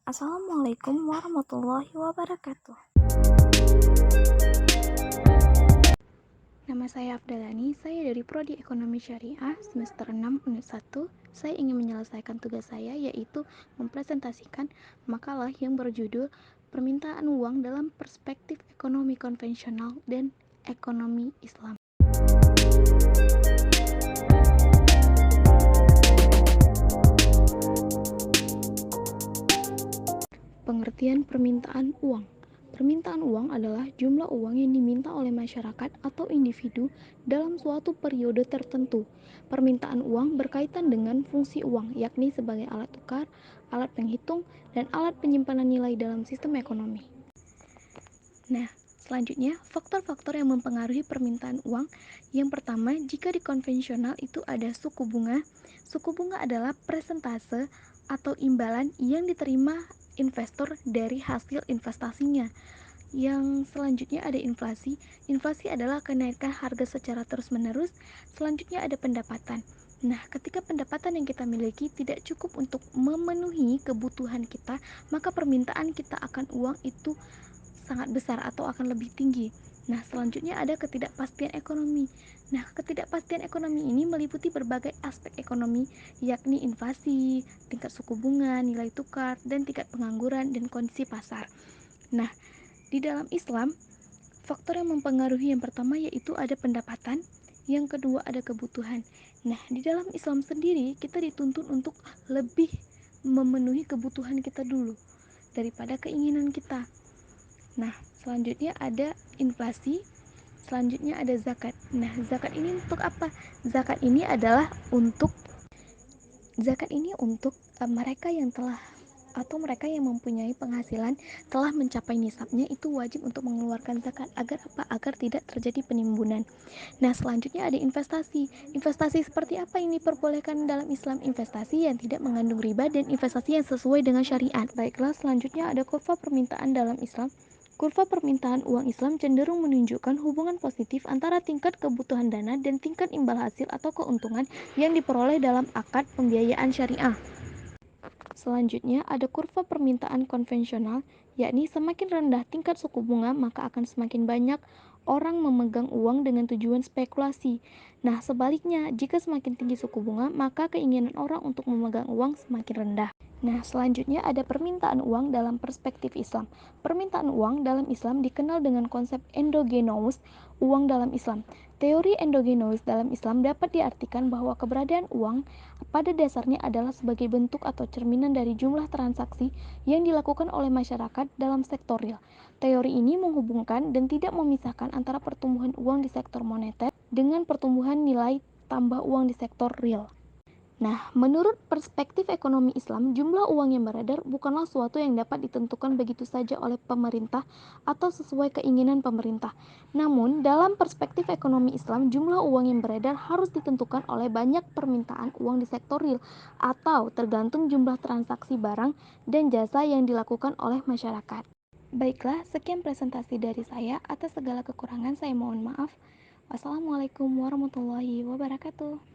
Assalamualaikum warahmatullahi wabarakatuh. Nama saya Abdalani, saya dari Prodi Ekonomi Syariah semester 6 unit 1. Saya ingin menyelesaikan tugas saya yaitu mempresentasikan makalah yang berjudul Permintaan Uang dalam Perspektif Ekonomi Konvensional dan Ekonomi Islam. Pengertian permintaan uang. Permintaan uang adalah jumlah uang yang diminta oleh masyarakat atau individu dalam suatu periode tertentu. Permintaan uang berkaitan dengan fungsi uang, yakni sebagai alat tukar, alat penghitung, dan alat penyimpanan nilai dalam sistem ekonomi. Nah, selanjutnya, faktor-faktor yang mempengaruhi permintaan uang. Yang pertama, jika di konvensional itu ada suku bunga. Suku bunga adalah persentase atau imbalan yang diterima investor dari hasil investasinya. Yang selanjutnya ada inflasi. Inflasi adalah kenaikan harga secara terus-menerus. Selanjutnya ada pendapatan. Nah, ketika pendapatan yang kita miliki tidak cukup untuk memenuhi kebutuhan kita, maka permintaan kita akan uang itu sangat besar atau akan lebih tinggi. Nah, selanjutnya ada ketidakpastian ekonomi. Nah, ketidakpastian ekonomi ini meliputi berbagai aspek ekonomi, yakni inflasi, tingkat suku bunga, nilai tukar, dan tingkat pengangguran dan kondisi pasar. Nah, di dalam Islam, faktor yang mempengaruhi yang pertama yaitu ada pendapatan, yang kedua ada kebutuhan. Nah, di dalam Islam sendiri kita dituntut untuk lebih memenuhi kebutuhan kita dulu daripada keinginan kita. Nah, selanjutnya ada inflasi, selanjutnya ada zakat. Nah, zakat ini untuk apa? Zakat ini untuk mereka yang telah atau mereka yang mempunyai penghasilan telah mencapai nisabnya itu wajib untuk mengeluarkan zakat. Agar apa? Agar tidak terjadi penimbunan. Nah, selanjutnya ada investasi. Investasi seperti apa ini diperbolehkan dalam Islam? Investasi yang tidak mengandung riba dan investasi yang sesuai dengan syariat. Baiklah, selanjutnya ada kurva permintaan dalam Islam. Kurva permintaan uang Islam cenderung menunjukkan hubungan positif antara tingkat kebutuhan dana dan tingkat imbal hasil atau keuntungan yang diperoleh dalam akad pembiayaan syariah. Selanjutnya ada kurva permintaan konvensional, yakni semakin rendah tingkat suku bunga maka akan semakin banyak orang memegang uang dengan tujuan spekulasi. Nah, sebaliknya, jika semakin tinggi suku bunga, maka keinginan orang untuk memegang uang semakin rendah. Nah, selanjutnya ada permintaan uang dalam perspektif Islam. Permintaan uang dalam Islam dikenal dengan konsep endogenous uang dalam Islam. Teori endogenous dalam Islam dapat diartikan bahwa keberadaan uang pada dasarnya adalah sebagai bentuk atau cerminan dari jumlah transaksi yang dilakukan oleh masyarakat dalam sektor real. Teori ini menghubungkan dan tidak memisahkan antara pertumbuhan uang di sektor moneter dengan pertumbuhan nilai tambah uang di sektor real. Nah, menurut perspektif ekonomi Islam, jumlah uang yang beredar bukanlah suatu yang dapat ditentukan begitu saja oleh pemerintah atau sesuai keinginan pemerintah. Namun, dalam perspektif ekonomi Islam, jumlah uang yang beredar harus ditentukan oleh banyak permintaan uang di sektor real atau tergantung jumlah transaksi barang dan jasa yang dilakukan oleh masyarakat. Baiklah, sekian presentasi dari saya. Atas segala kekurangan saya mohon maaf. Wassalamualaikum warahmatullahi wabarakatuh.